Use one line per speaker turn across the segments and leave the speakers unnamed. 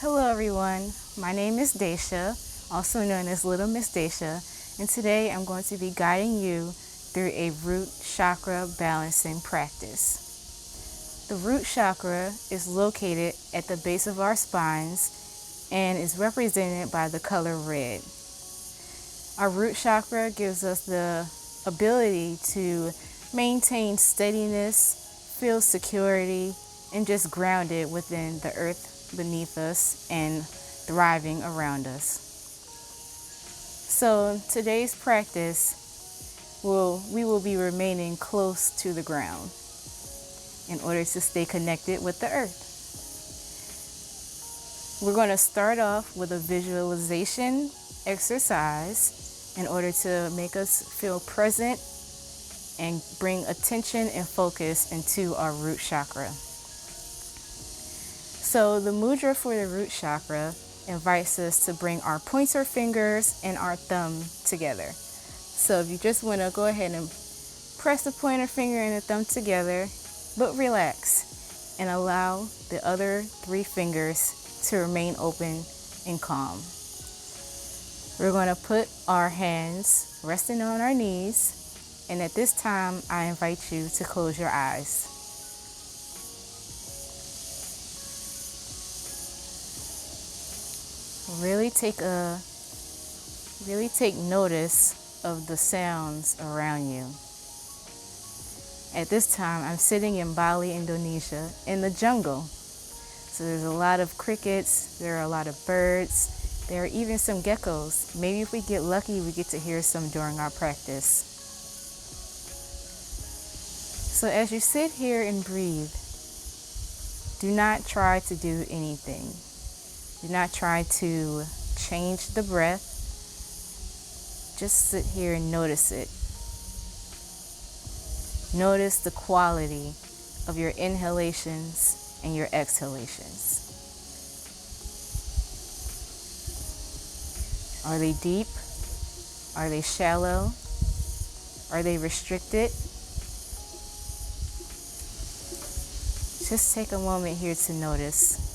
Hello everyone, my name is Daisha, also known as Littlemsdaisha, and today I'm going to be guiding you through a root chakra balancing practice. The root chakra is located at the base of our spines and is represented by the color red. Our root chakra gives us the ability to maintain steadiness, feel security, and just grounded within the earth beneath us and thriving around us. So today's practice we will be remaining close to the ground in order to stay connected with the earth. We're going to start off with a visualization exercise in order to make us feel present and bring attention and focus into our root chakra. So the mudra for the root chakra invites us to bring our pointer fingers and our thumb together. So if you just want to go ahead and press the pointer finger and the thumb together, but relax and allow the other 3 fingers to remain open and calm. We're going to put our hands resting on our knees, and at this time I invite you to close your eyes. Really take notice of the sounds around you. At this time, I'm sitting in Bali, Indonesia, in the jungle. So there's a lot of crickets, there are a lot of birds, there are even some geckos. Maybe if we get lucky, we get to hear some during our practice. So as you sit here and breathe, do not try to do anything. Do not try to change the breath. Just sit here and notice it. Notice the quality of your inhalations and your exhalations. Are they deep? Are they shallow? Are they restricted? Just take a moment here to notice.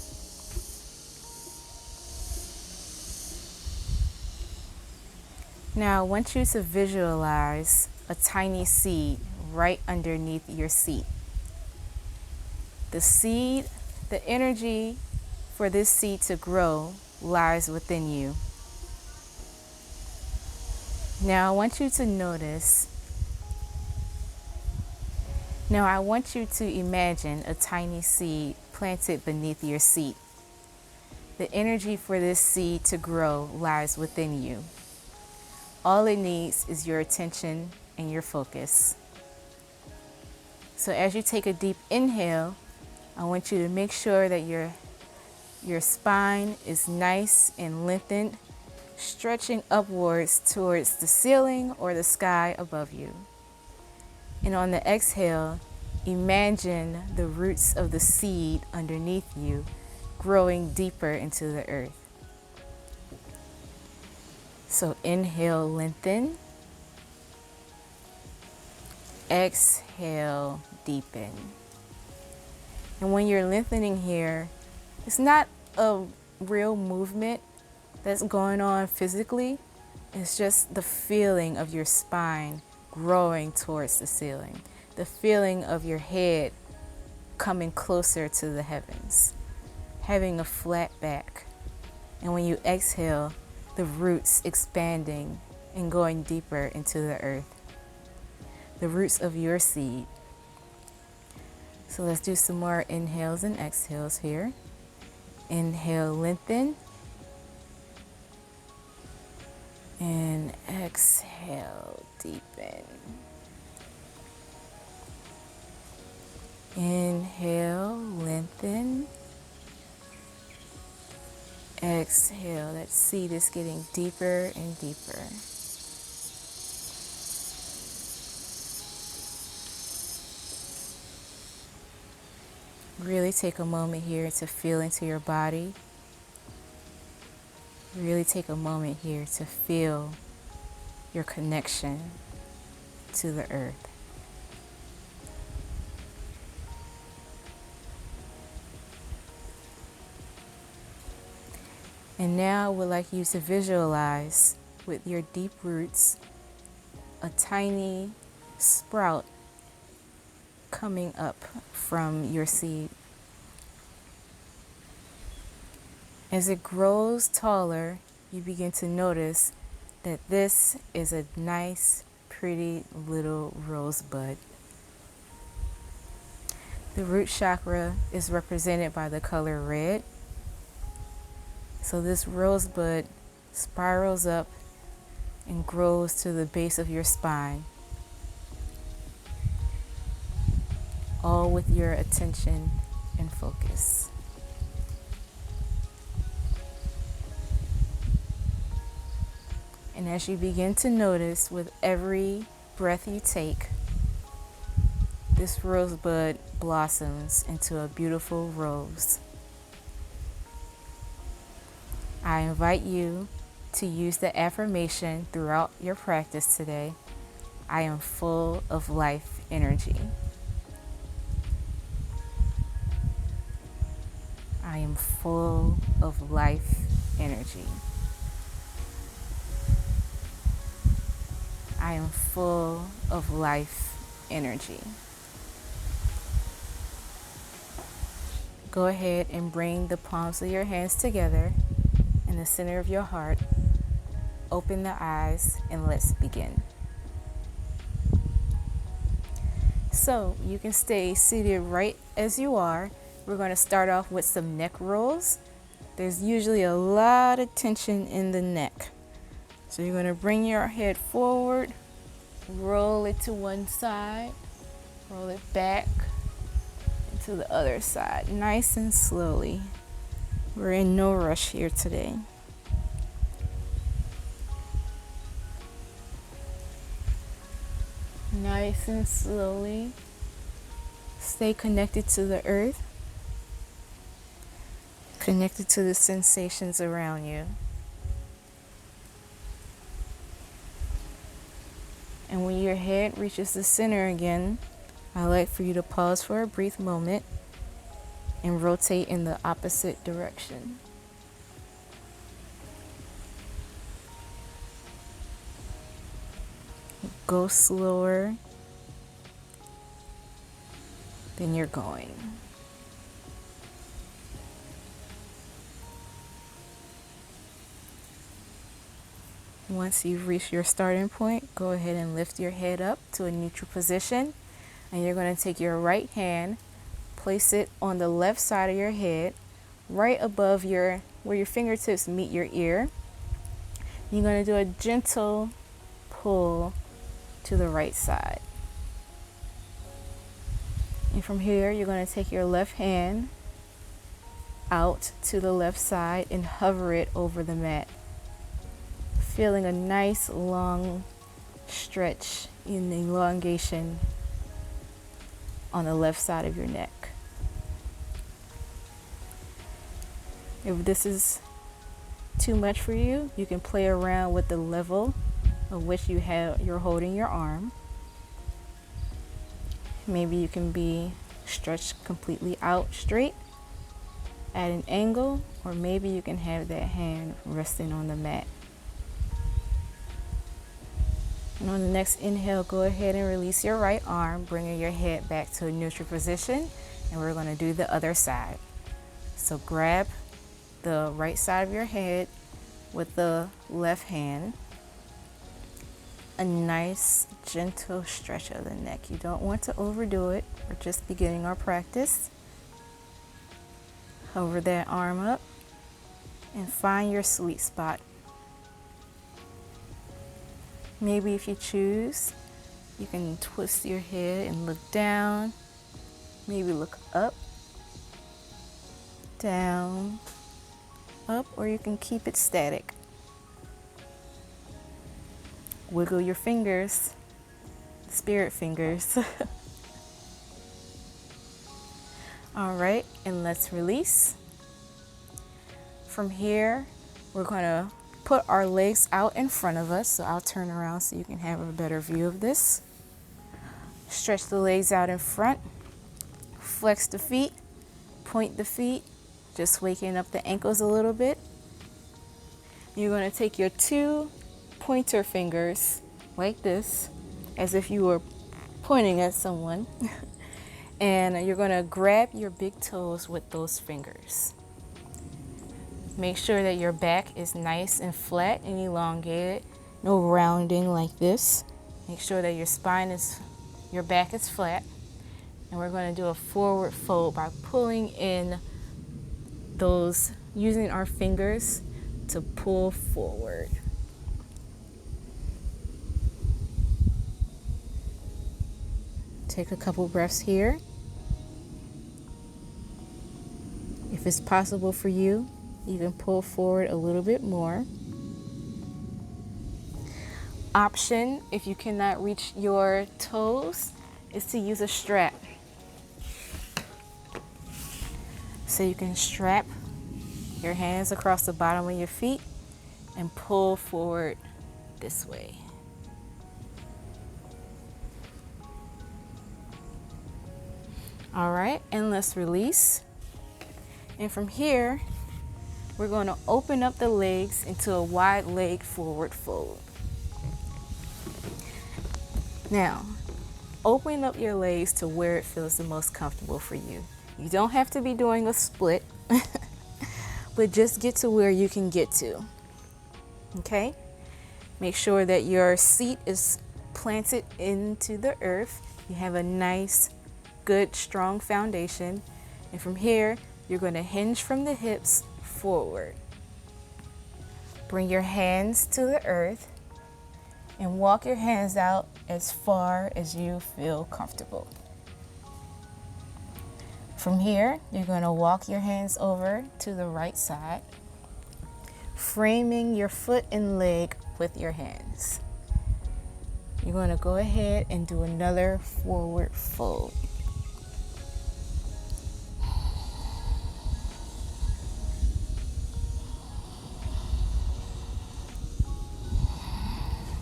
Now I want you to visualize a tiny seed right underneath your seat. The seed, the energy for this seed to grow lies within you. Now I want you to notice. Now I want you to imagine a tiny seed planted beneath your seat. The energy for this seed to grow lies within you. All it needs is your attention and your focus. So as you take a deep inhale, I want you to make sure that your spine is nice and lengthened, stretching upwards towards the ceiling or the sky above you. And on the exhale, imagine the roots of the seed underneath you growing deeper into the earth. So inhale, lengthen. Exhale, deepen. And when you're lengthening here, it's not a real movement that's going on physically. It's just the feeling of your spine growing towards the ceiling. The feeling of your head coming closer to the heavens. Having a flat back. And when you exhale, the roots expanding and going deeper into the earth. The roots of your seed. So let's do some more inhales and exhales here. Inhale, lengthen. And exhale, deepen. Inhale, lengthen. Exhale, that seed is getting deeper and deeper. Really take a moment here to feel into your body. Really take a moment here to feel your connection to the earth. And now I would like you to visualize with your deep roots a tiny sprout coming up from your seed. As it grows taller, you begin to notice that this is a nice, pretty little rosebud. The root chakra is represented by the color red. So this rosebud spirals up and grows to the base of your spine, all with your attention and focus. And as you begin to notice with every breath you take, this rosebud blossoms into a beautiful rose. I invite you to use the affirmation throughout your practice today. I am full of life energy. I am full of life energy. I am full of life energy. Go ahead and bring the palms of your hands together in the center of your heart. Open the eyes and let's begin. So you can stay seated right as you are. We're going to start off with some neck rolls. There's usually a lot of tension in the neck. So you're going to bring your head forward, roll it to one side, roll it back and to the other side, nice and slowly. We're in no rush here today. Nice and slowly. Stay connected to the earth, connected to the sensations around you. And when your head reaches the center again, I'd like for you to pause for a brief moment and rotate in the opposite direction. Go slower than you're going. Once you've reached your starting point, go ahead and lift your head up to a neutral position. And you're going to take your right hand, place it on the left side of your head, right above where your fingertips meet your ear. You're going to do a gentle pull to the right side. And from here, you're going to take your left hand out to the left side and hover it over the mat, feeling a nice long stretch in the elongation on the left side of your neck. If this is too much for you, you can play around with the level of which you're holding your arm. Maybe you can be stretched completely out straight at an angle, or maybe you can have that hand resting on the mat. And on the next inhale, go ahead and release your right arm, bringing your head back to a neutral position, and we're going to do the other side. So grab the right side of your head with the left hand. A nice gentle stretch of the neck. You don't want to overdo it. We're just beginning our practice. Hover that arm up and find your sweet spot. Maybe if you choose, you can twist your head and look down. Maybe look up, down, up, or you can keep it static. Wiggle your fingers, spirit fingers. All right, and let's release. From here, we're going to put our legs out in front of us. So I'll turn around so you can have a better view of this. Stretch the legs out in front. Flex the feet, point the feet, just waking up the ankles a little bit. You're going to take your 2 pointer fingers like this, as if you were pointing at someone. And you're going to grab your big toes with those fingers. Make sure that your back is nice and flat and elongated. No rounding like this. Make sure that your back is flat. And we're going to do a forward fold by pulling in using our fingers to pull forward. Take a couple breaths here. If it's possible for you, you can pull forward a little bit more. Option, if you cannot reach your toes, is to use a strap. So you can strap your hands across the bottom of your feet and pull forward this way. All right, and let's release. And from here, we're going to open up the legs into a wide leg forward fold. Now, open up your legs to where it feels the most comfortable for you. You don't have to be doing a split, but just get to where you can get to. Okay? Make sure that your seat is planted into the earth. You have a nice, good, strong foundation. And from here, you're going to hinge from the hips forward. Bring your hands to the earth and walk your hands out as far as you feel comfortable. From here, you're going to walk your hands over to the right side, framing your foot and leg with your hands. You're going to go ahead and do another forward fold.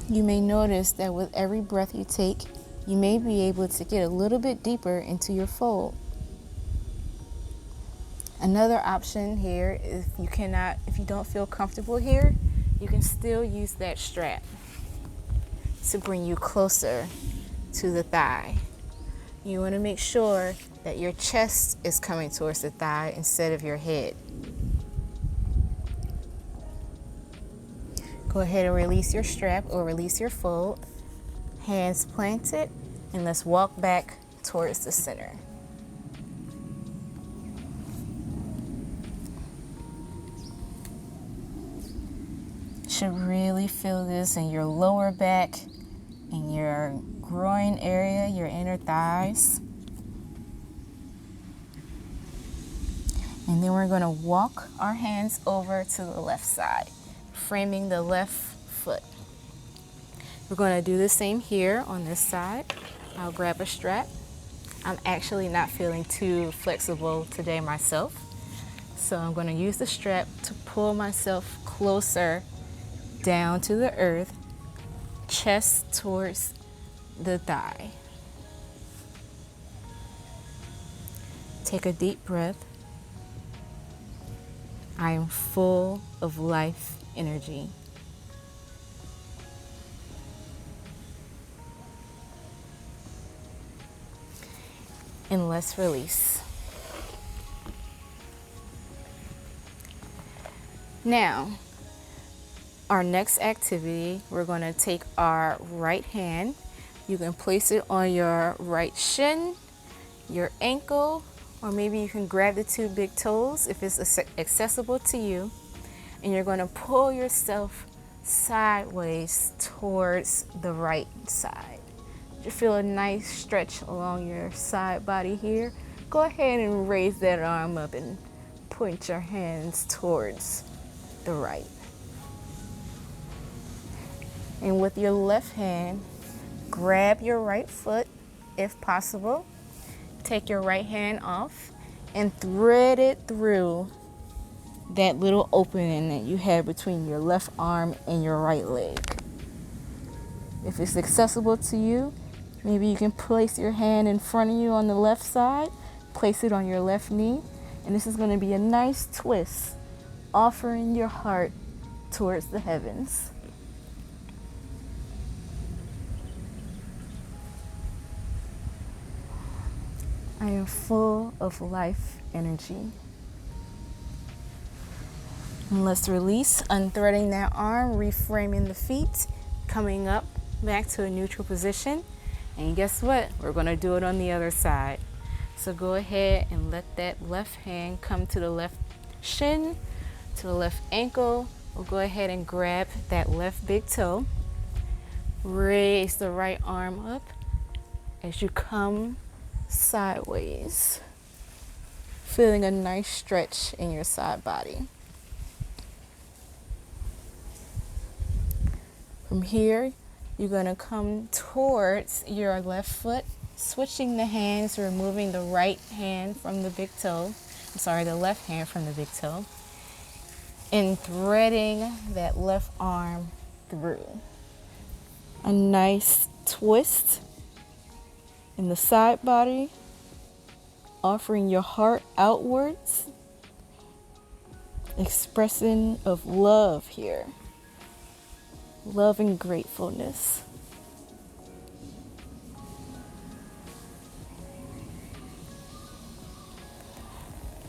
You may notice that with every breath you take, you may be able to get a little bit deeper into your fold. Another option here, if you don't feel comfortable here, you can still use that strap to bring you closer to the thigh. You want to make sure that your chest is coming towards the thigh instead of your head. Go ahead and release your strap or release your fold. Hands planted, and let's walk back towards the center. Should really feel this in your lower back, in your groin area, your inner thighs. And then we're going to walk our hands over to the left side, framing the left foot. We're going to do the same here on this side. I'll grab a strap. I'm actually not feeling too flexible today myself, so I'm going to use the strap to pull myself closer down to the earth, chest towards the thigh. Take a deep breath. I am full of life energy. And let's release. Now, our next activity, we're going to take our right hand. You can place it on your right shin, your ankle, or maybe you can grab the 2 big toes if it's accessible to you. And you're going to pull yourself sideways towards the right side. You feel a nice stretch along your side body here. Go ahead and raise that arm up and point your hands towards the right. And with your left hand, grab your right foot if possible. Take your right hand off and thread it through that little opening that you have between your left arm and your right leg. If it's accessible to you, maybe you can place your hand in front of you on the left side, place it on your left knee, and this is going to be a nice twist, offering your heart towards the heavens. I am full of life energy. And let's release, unthreading that arm, reframing the feet, coming up back to a neutral position. And guess what? We're going to do it on the other side. So go ahead and let that left hand come to the left shin, to the left ankle. We'll go ahead and grab that left big toe. Raise the right arm up as you come sideways, feeling a nice stretch in your side body. From here, you're going to come towards your left foot, switching the hands, removing the right hand from the big toe. The left hand from the big toe, and threading that left arm through. A nice twist in the side body, offering your heart outwards, expressing of love here. Love and gratefulness.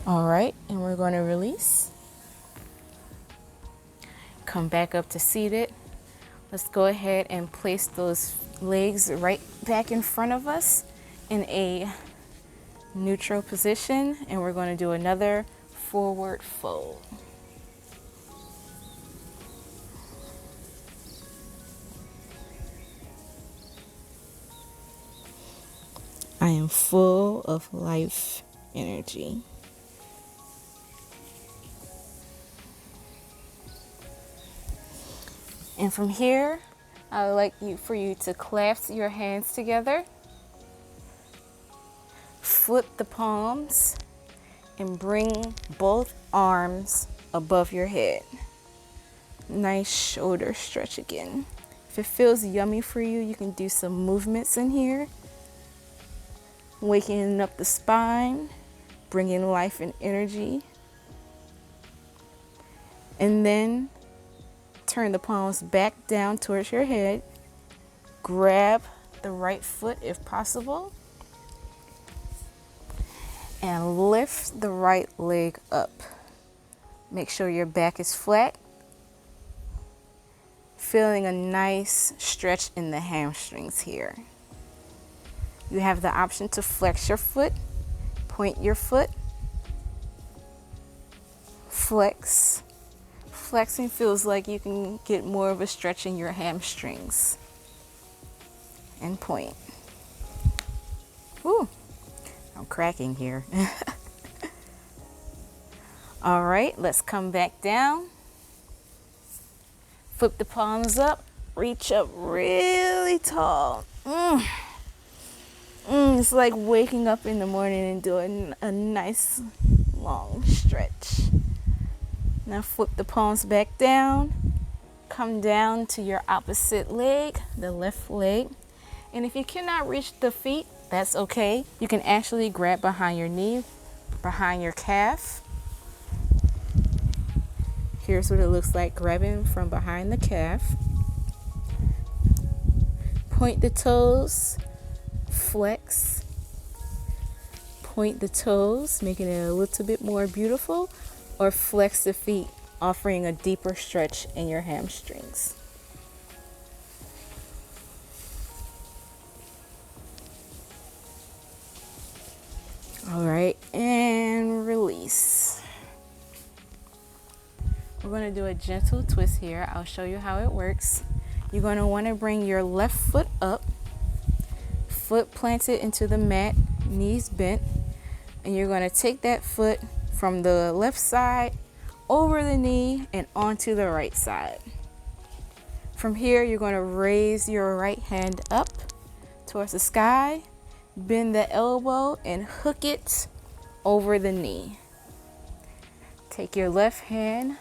All right, and we're going to release. Come back up to seated. Let's go ahead and place those legs right back in front of us in a neutral position, and we're going to do another forward fold. I am full of life energy. And from here, I would like for you to clasp your hands together, flip the palms, and bring both arms above your head. Nice shoulder stretch again. If it feels yummy for you, you can do some movements in here. Waking up the spine, bringing life and energy. And then turn the palms back down towards your head. Grab the right foot if possible. And lift the right leg up. Make sure your back is flat. Feeling a nice stretch in the hamstrings here. You have the option to flex your foot, point your foot, flex. Flexing feels like you can get more of a stretch in your hamstrings. And point. Whew, I'm cracking here. All right, let's come back down. Flip the palms up, reach up really tall. It's like waking up in the morning and doing a nice long stretch. Now flip the palms back down. Come down to your opposite leg, the left leg. And if you cannot reach the feet, that's okay. You can actually grab behind your knee, behind your calf. Here's what it looks like grabbing from behind the calf. Point the toes, flex. Point the toes, making it a little bit more beautiful, or flex the feet, offering a deeper stretch in your hamstrings. All right, and release. We're going to do a gentle twist here. I'll show you how it works. You're going to want to bring your left foot up, foot planted into the mat, knees bent, and you're going to take that foot from the left side over the knee and onto the right side. From here, you're going to raise your right hand up towards the sky, bend the elbow and hook it over the knee. Take your left hand,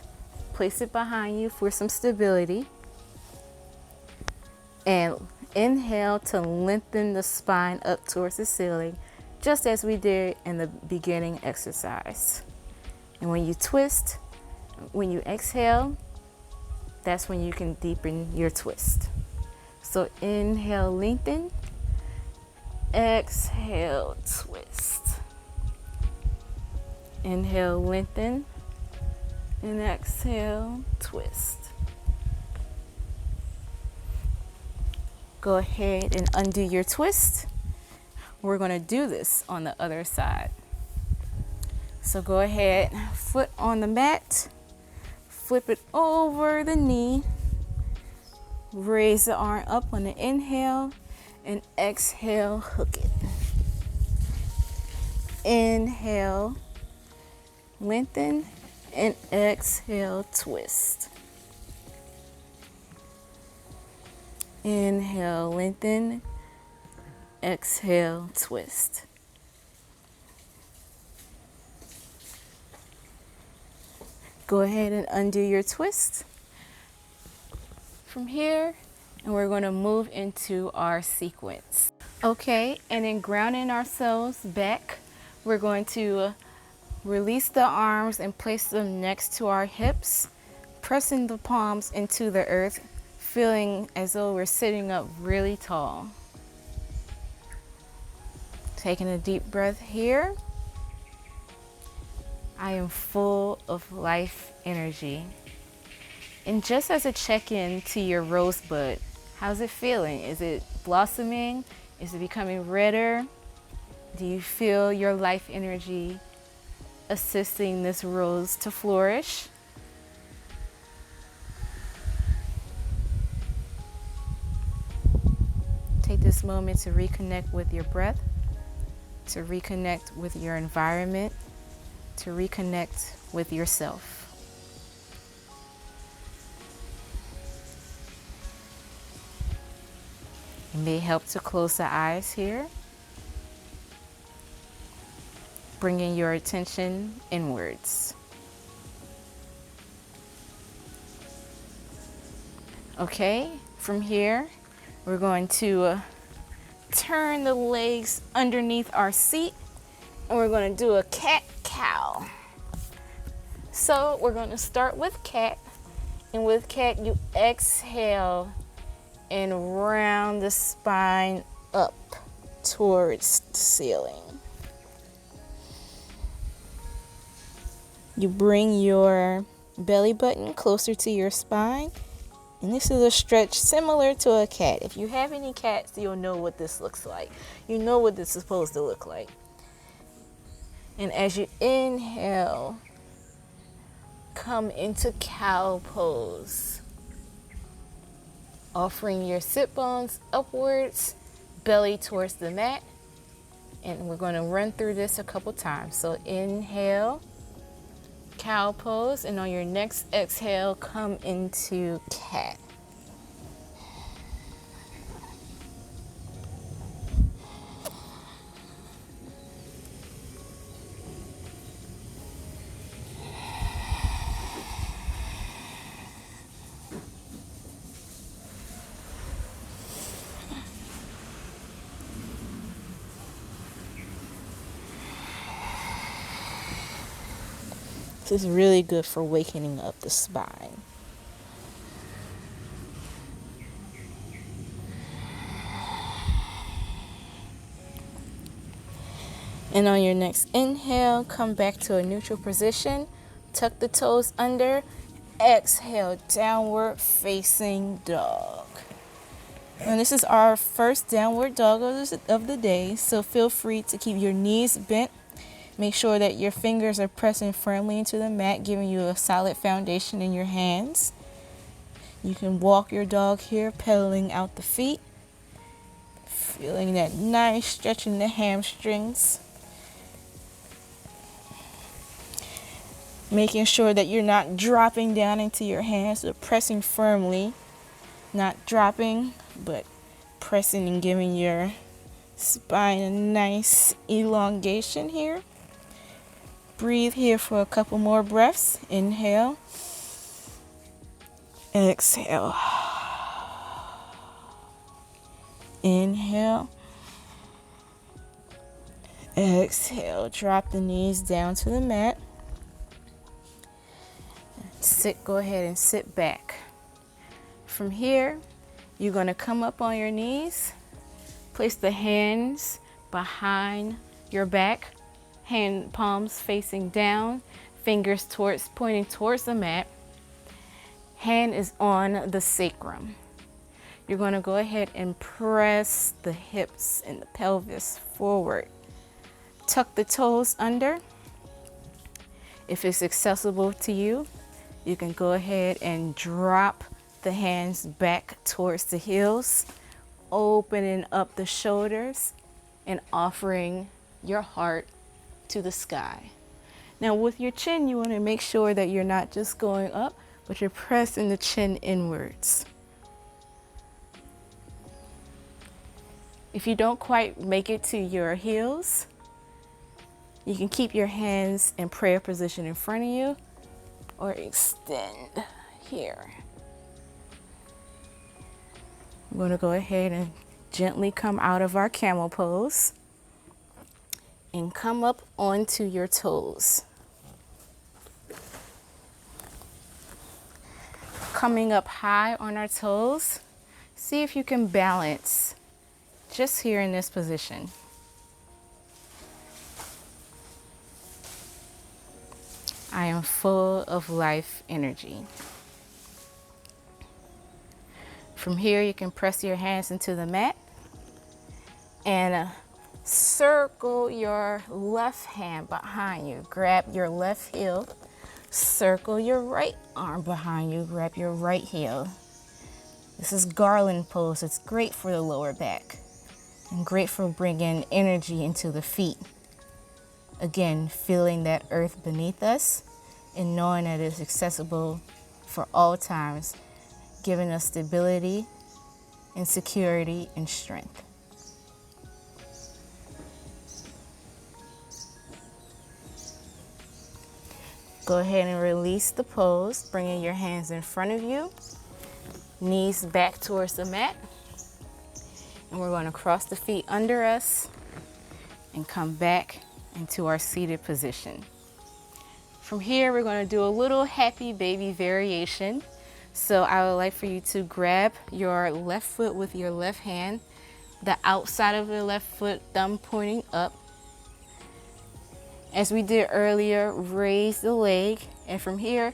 place it behind you for some stability, and inhale to lengthen the spine up towards the ceiling, just as we did in the beginning exercise. And when you twist, when you exhale, That's when you can deepen your twist. So inhale, lengthen. Exhale, twist. Inhale, lengthen. And exhale, twist. Go ahead and undo your twist. We're going to do this on the other side. So go ahead, foot on the mat, flip it over the knee, raise the arm up on the inhale, and exhale, hook it. Inhale, lengthen, and exhale, twist. Inhale, lengthen, exhale, twist. Go ahead and undo your twist from here, and we're going to move into our sequence. Okay, and in grounding ourselves back, we're going to release the arms and place them next to our hips, pressing the palms into the earth, feeling as though we're sitting up really tall. Taking a deep breath here. I am full of life energy. And just as a check-in to your rosebud, how's it feeling? Is it blossoming? Is it becoming redder? Do you feel your life energy assisting this rose to flourish? Take this moment to reconnect with your breath, to reconnect with your environment, to reconnect with yourself. It may help to close the eyes here, bringing your attention inwards. Okay, from here, we're going to turn the legs underneath our seat, and we're going to do a cat-cow. So we're going to start with cat, and with cat, you exhale and round the spine up towards the ceiling. You bring your belly button closer to your spine, and this is a stretch similar to a cat. If you have any cats, you'll know what this looks like. You know what this is supposed to look like. And as you inhale, come into cow pose, offering your sit bones upwards, belly towards the mat. And we're going to run through this a couple times. So inhale, cow pose, and on your next exhale, come into cat. This is really good for wakening up the spine. And on your next inhale, come back to a neutral position. Tuck the toes under. Exhale, downward facing dog. And this is our first downward dog of the day, so feel free to keep your knees bent. Make sure that your fingers are pressing firmly into the mat, giving you a solid foundation in your hands. You can walk your dog here, pedaling out the feet. Feeling that nice stretch in the hamstrings. Making sure that you're not dropping down into your hands, but pressing firmly. Not dropping, but pressing and giving your spine a nice elongation here. Breathe here for a couple more breaths. Inhale. Exhale. Inhale. Exhale. Drop the knees down to the mat. Go ahead and sit back. from here, you're going to come up on your knees, place the hands behind your back, hand palms facing down, fingers pointing towards the mat. Hand is on the sacrum. You're going to go ahead and press the hips and the pelvis forward. Tuck the toes under. If it's accessible to you, you can go ahead and drop the hands back towards the heels, opening up the shoulders and offering your heart to the sky. Now with your chin, you want to make sure that you're not just going up, but you're pressing the chin inwards. If you don't quite make it to your heels, you can keep your hands in prayer position in front of you or extend here. I'm going to go ahead and gently come out of our camel pose and come up onto your toes. Coming up high on our toes, see if you can balance just here in this position. I am full of life energy. From here, you can press your hands into the mat and circle your left hand behind you. Grab your left heel, circle your right arm behind you, grab your right heel. This is garland pose. It's great for the lower back and great for bringing energy into the feet. Again, feeling that earth beneath us and knowing that it's accessible for all times, giving us stability and security and strength. Go ahead and release the pose, bringing your hands in front of you, knees back towards the mat. And we're going to cross the feet under us and come back into our seated position. From here, we're going to do a little happy baby variation. So I would like for you to grab your left foot with your left hand, the outside of the left foot, thumb pointing up. As we did earlier, raise the leg, and from here,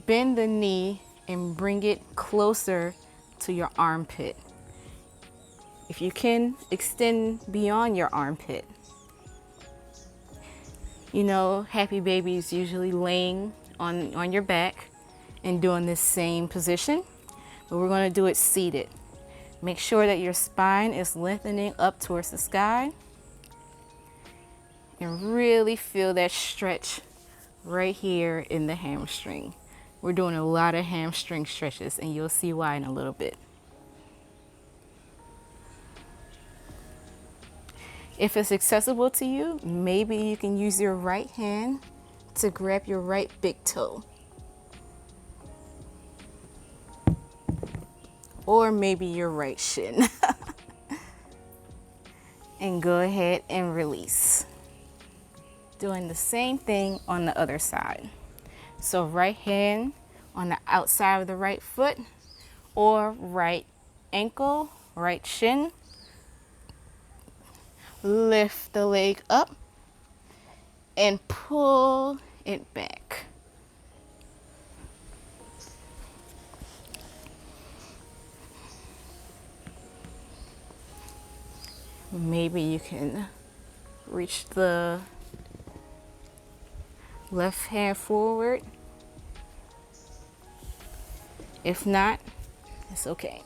bend the knee and bring it closer to your armpit. If you can, extend beyond your armpit. You know, happy baby is usually laying on your back and doing this same position, but we're going to do it seated. Make sure that your spine is lengthening up towards the sky and really feel that stretch right here in the hamstring. We're doing a lot of hamstring stretches and you'll see why in a little bit. If it's accessible to you, maybe you can use your right hand to grab your right big toe. Or maybe your right shin. And go ahead and release. Doing the same thing on the other side. So right hand on the outside of the right foot, or right ankle, right shin. Lift the leg up and pull it back. Maybe you can reach the left hand forward. If not, it's okay.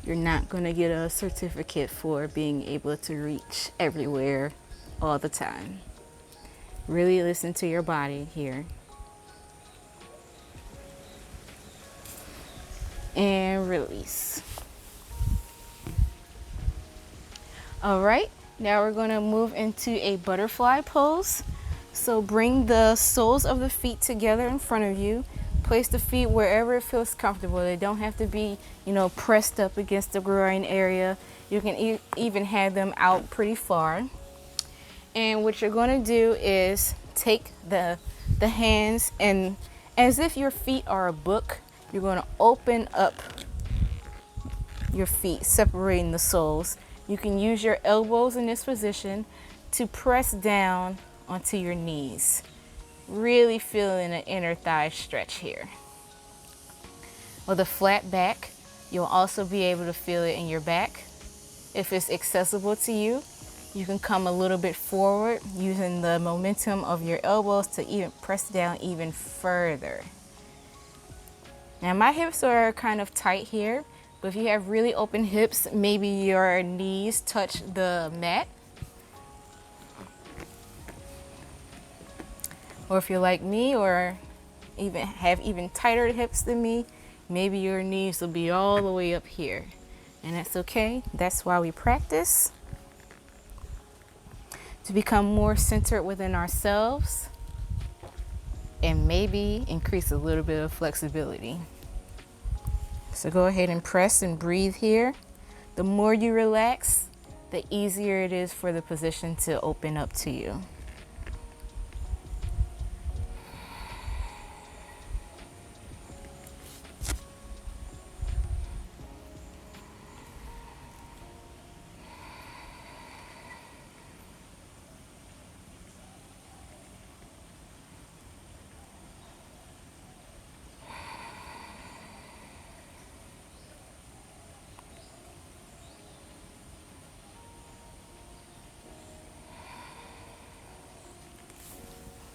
You're not going to get a certificate for being able to reach everywhere all the time. Really listen to your body here. And release. All right, now we're going to move into a butterfly pose. So bring the soles of the feet together in front of you. Place the feet wherever it feels comfortable. They don't have to be, pressed up against the groin area. You can even have them out pretty far. And what you're going to do is take the hands, and as if your feet are a book, you're going to open up your feet, separating the soles. You can use your elbows in this position to press down onto your knees. Really feeling an inner thigh stretch here. With a flat back, you'll also be able to feel it in your back. If it's accessible to you, you can come a little bit forward using the momentum of your elbows to even press down even further. Now my hips are kind of tight here, but if you have really open hips, maybe your knees touch the mat. Or if you're like me or even have even tighter hips than me, maybe your knees will be all the way up here. And that's okay. That's why we practice. To become more centered within ourselves and maybe increase a little bit of flexibility. So go ahead and press and breathe here. The more you relax, the easier it is for the position to open up to you.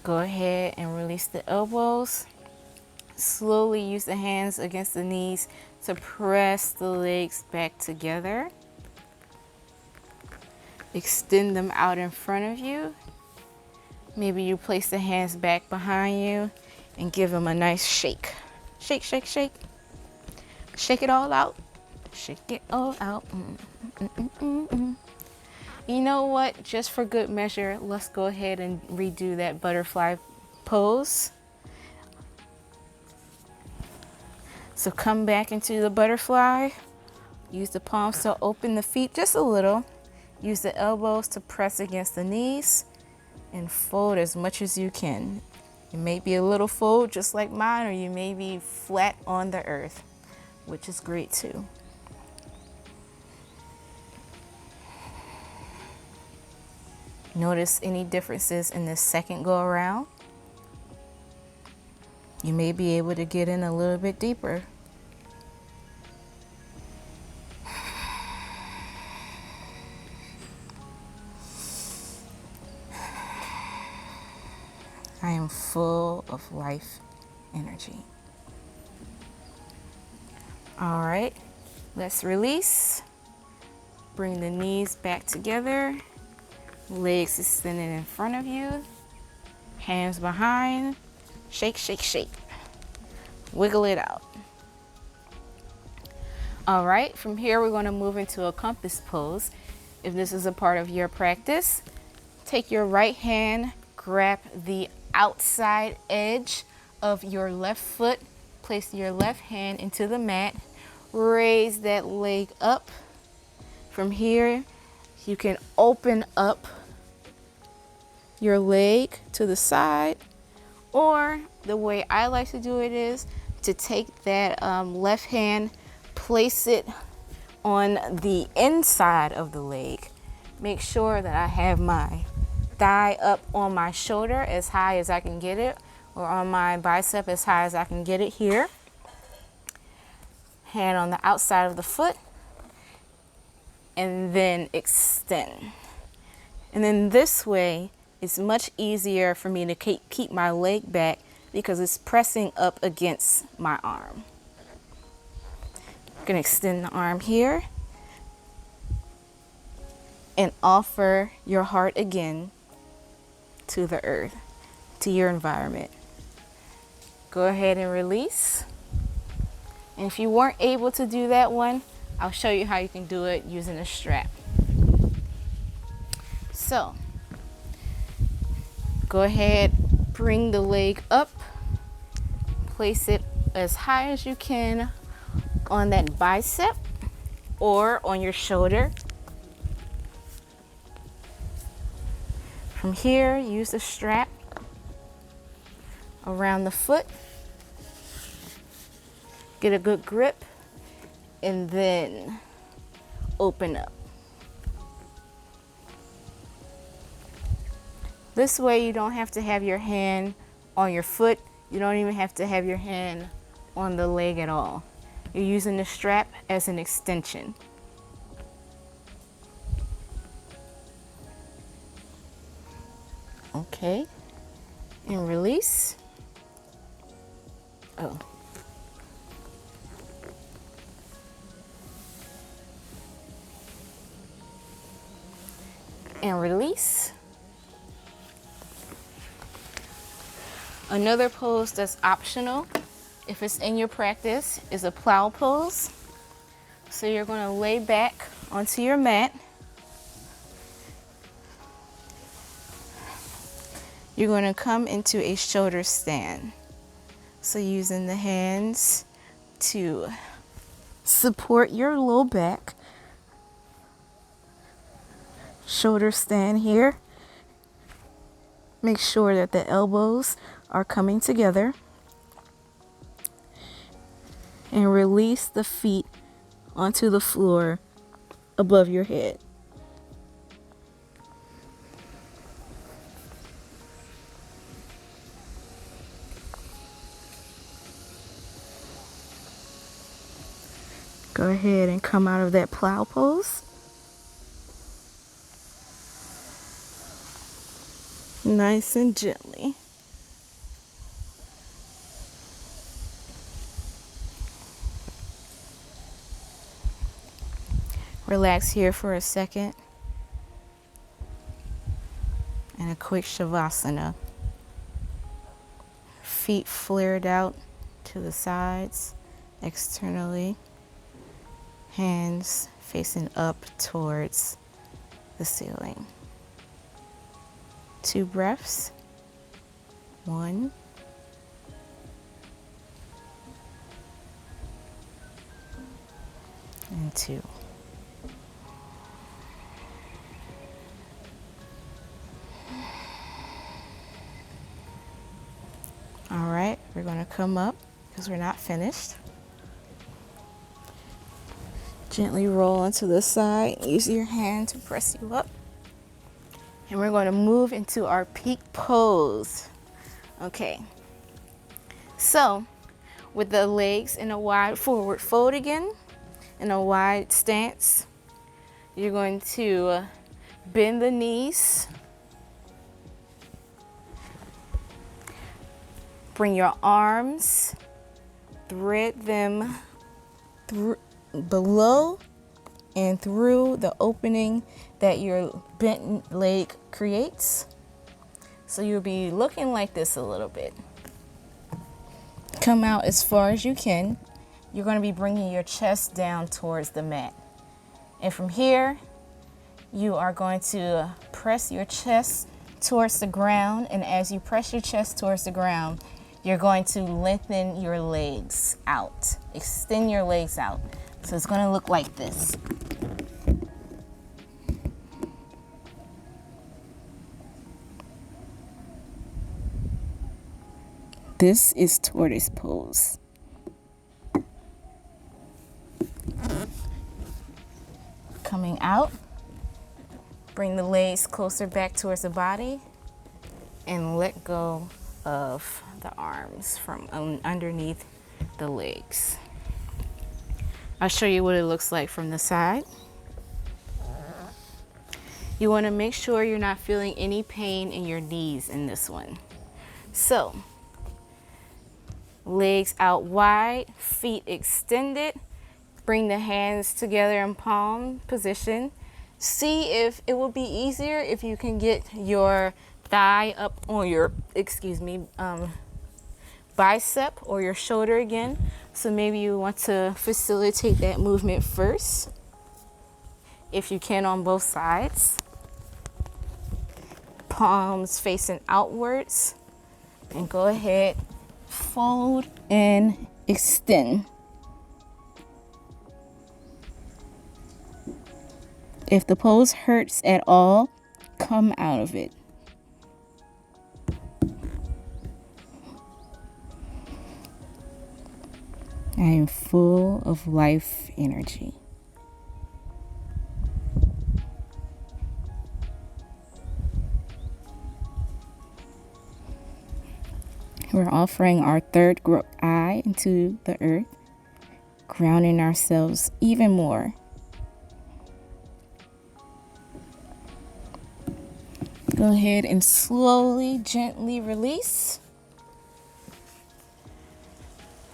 Go ahead and release the elbows. Slowly use the hands against the knees to press the legs back together. Extend them out in front of you. Maybe you place the hands back behind you and give them a nice shake. Shake, shake, shake. Shake it all out. Shake it all out. You know what? Just for good measure, let's go ahead and redo that butterfly pose. So come back into the butterfly. Use the palms to open the feet just a little. Use the elbows to press against the knees and fold as much as you can. It may be a little fold just like mine, or you may be flat on the earth, which is great too. Notice any differences in this second go around. You may be able to get in a little bit deeper. I am full of life energy. All right, let's release. Bring the knees back together. Legs extended in front of you. Hands behind. Shake, shake, shake. Wiggle it out. All right, from here we're going to move into a compass pose. If this is a part of your practice, take your right hand, grab the outside edge of your left foot, place your left hand into the mat, raise that leg up. From here, you can open up your leg to the side, or the way I like to do it is to take that left hand, place it on the inside of the leg. Make sure that I have my thigh up on my shoulder as high as I can get it, or on my bicep as high as I can get it here. Hand on the outside of the foot, and then extend. And then this way, it's much easier for me to keep my leg back because it's pressing up against my arm. I'm gonna extend the arm here and offer your heart again to the earth, to your environment. Go ahead and release. And if you weren't able to do that one, I'll show you how you can do it using a strap. So, go ahead, bring the leg up, place it as high as you can on that bicep or on your shoulder. From here, use the strap around the foot Get a good grip and then open up. This way you don't have to have your hand on your foot. You don't even have to have your hand on the leg at all. You're using the strap as an extension. Okay, and release. Oh. And release. Another pose that's optional, if it's in your practice, is a plow pose. So you're going to lay back onto your mat. You're going to come into a shoulder stand. So using the hands to support your low back. Shoulder stand here. Make sure that the elbows are coming together. And release the feet onto the floor above your head. Go ahead and come out of that plow pose. Nice and gently. Relax here for a second. And a quick shavasana. Feet flared out to the sides, externally. Hands facing up towards the ceiling. 2 breaths. 1. And 2. All right, we're going to come up because we're not finished. Gently roll onto the side. Use your hand to press you up. And we're going to move into our peak pose. Okay. So, with the legs in a wide forward fold again, in a wide stance, you're going to bend the knees. Bring your arms, thread them through below and through the opening that your bent leg creates. So you'll be looking like this a little bit. Come out as far as you can. You're going to be bringing your chest down towards the mat. And from here, you are going to press your chest towards the ground. And as you press your chest towards the ground, you're going to lengthen your legs out. Extend your legs out. So it's going to look like this. This is tortoise pose. Coming out, bring the legs closer back towards the body and let go of the arms from underneath the legs. I'll show you what it looks like from the side. You want to make sure you're not feeling any pain in your knees in this one. So, legs out wide, feet extended. Bring the hands together in palm position. See if it will be easier if you can get your thigh up on your, bicep or your shoulder again. So maybe you want to facilitate that movement first, if you can, on both sides. Palms facing outwards, and go ahead, fold and extend. If the pose hurts at all, come out of it. I am full of life energy. We're offering our third eye into the earth, grounding ourselves even more. Go ahead and slowly, gently release.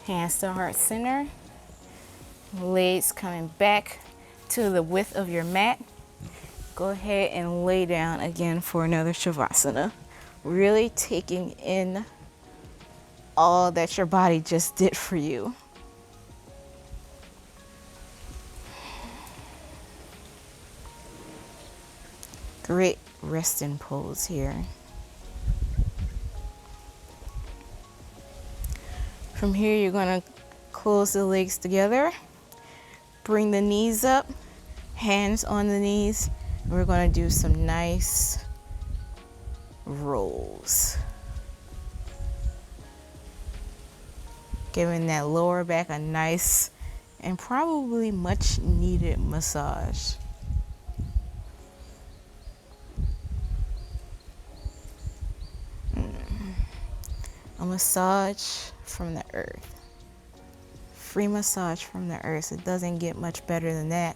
Hands to heart center. Legs coming back to the width of your mat. Go ahead and lay down again for another Shavasana. Really taking in all that your body just did for you. Great resting pose here. From here, you're going to close the legs together. Bring the knees up, hands on the knees. We're going to do some nice rolls. Giving that lower back a nice and probably much needed massage. A massage from the earth. Free massage from the earth. It doesn't get much better than that.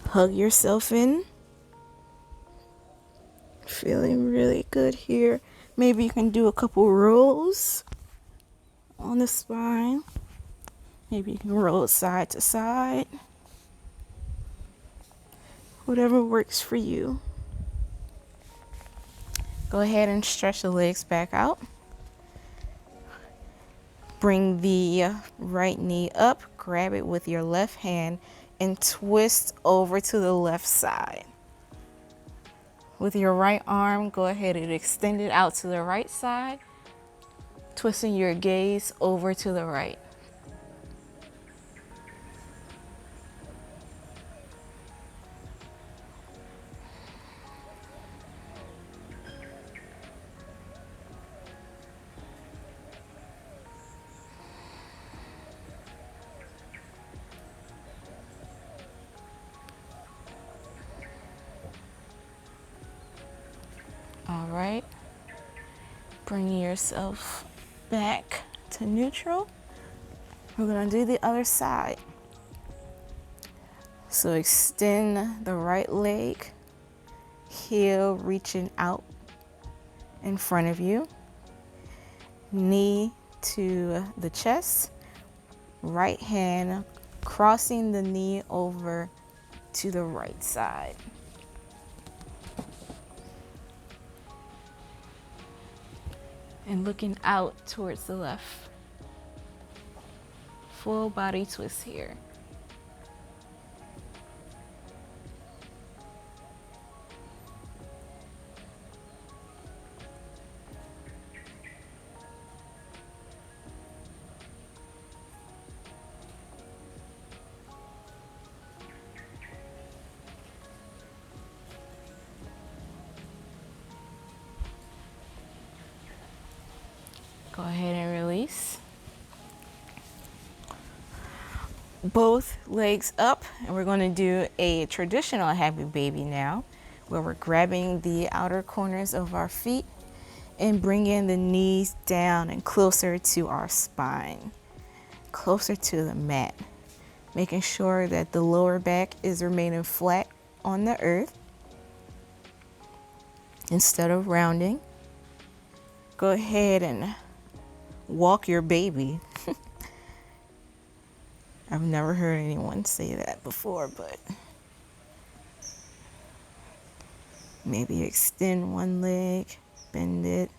Hug yourself in. Feeling really good here. Maybe you can do a couple rolls on the spine. Maybe you can roll side to side. Whatever works for you. Go ahead and stretch the legs back out. Bring the right knee up. Grab it with your left hand and twist over to the left side. With your right arm, go ahead and extend it out to the right side, twisting your gaze over to the right. All right, bring yourself back to neutral. We're gonna do the other side. So extend the right leg, heel reaching out in front of you, knee to the chest, right hand crossing the knee over to the right side. And looking out towards the left. Full body twist here. Go ahead and release. Both legs up, and we're going to do a traditional happy baby now, where we're grabbing the outer corners of our feet and bringing the knees down and closer to our spine, closer to the mat, making sure that the lower back is remaining flat on the earth instead of rounding. Go ahead and walk your baby. I've never heard anyone say that before, but maybe extend one leg, bend it,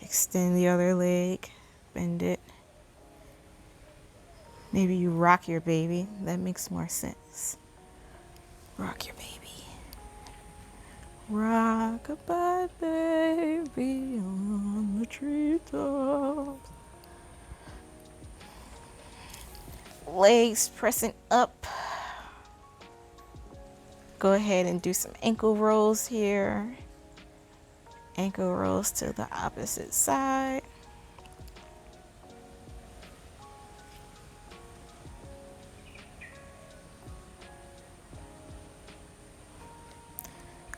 extend the other leg, bend it. Maybe you rock your baby. That makes more sense. Rock your baby. Rock-a-bye baby on the treetops. Legs pressing up Go ahead and do some ankle rolls here. Ankle rolls to the opposite side.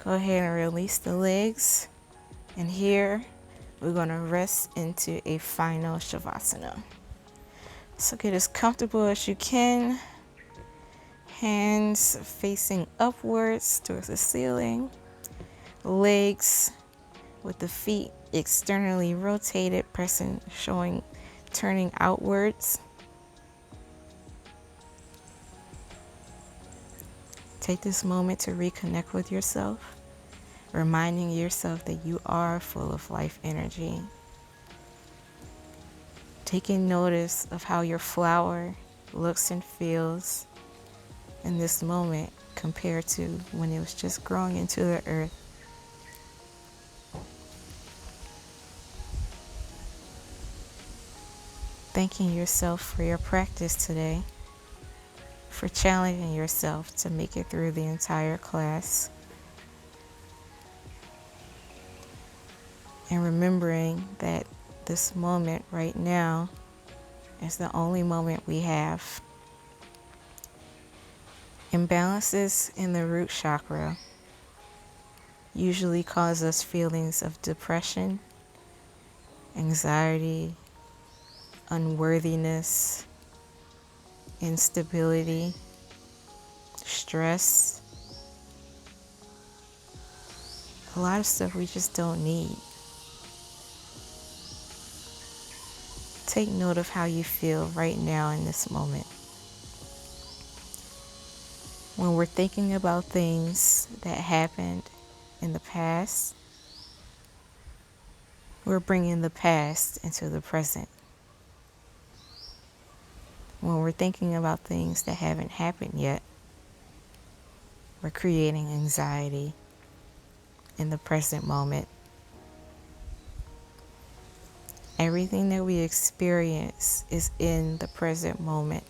Go ahead and release the legs. And here we're going to rest into a final Shavasana. So get as comfortable as you can. Hands facing upwards towards the ceiling. Legs with the feet externally rotated, turning outwards. Take this moment to reconnect with yourself, reminding yourself that you are full of life energy. Taking notice of how your flower looks and feels in this moment compared to when it was just growing into the earth. Thanking yourself for your practice today, for challenging yourself to make it through the entire class. And remembering that this moment right now is the only moment we have. Imbalances in the root chakra usually cause us feelings of depression, anxiety, unworthiness, instability, stress, a lot of stuff we just don't need. Take note of how you feel right now in this moment. When we're thinking about things that happened in the past, we're bringing the past into the present. When we're thinking about things that haven't happened yet, we're creating anxiety in the present moment. Everything that we experience is in the present moment.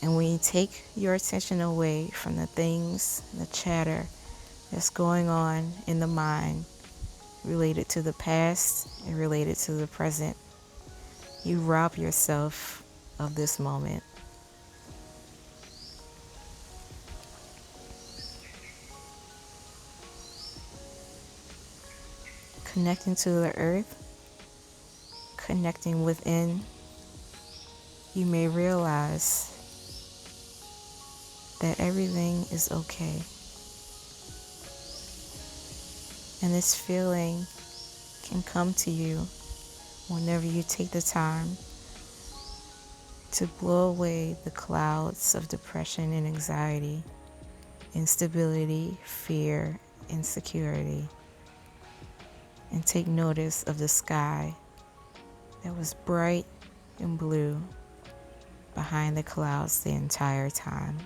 And when you take your attention away from the things, the chatter that's going on in the mind related to the past and related to the present, you rob yourself of this moment. Connecting to the earth, connecting within, you may realize that everything is okay. And this feeling can come to you whenever you take the time to blow away the clouds of depression and anxiety, instability, fear, insecurity, and take notice of the sky that was bright and blue behind the clouds the entire time.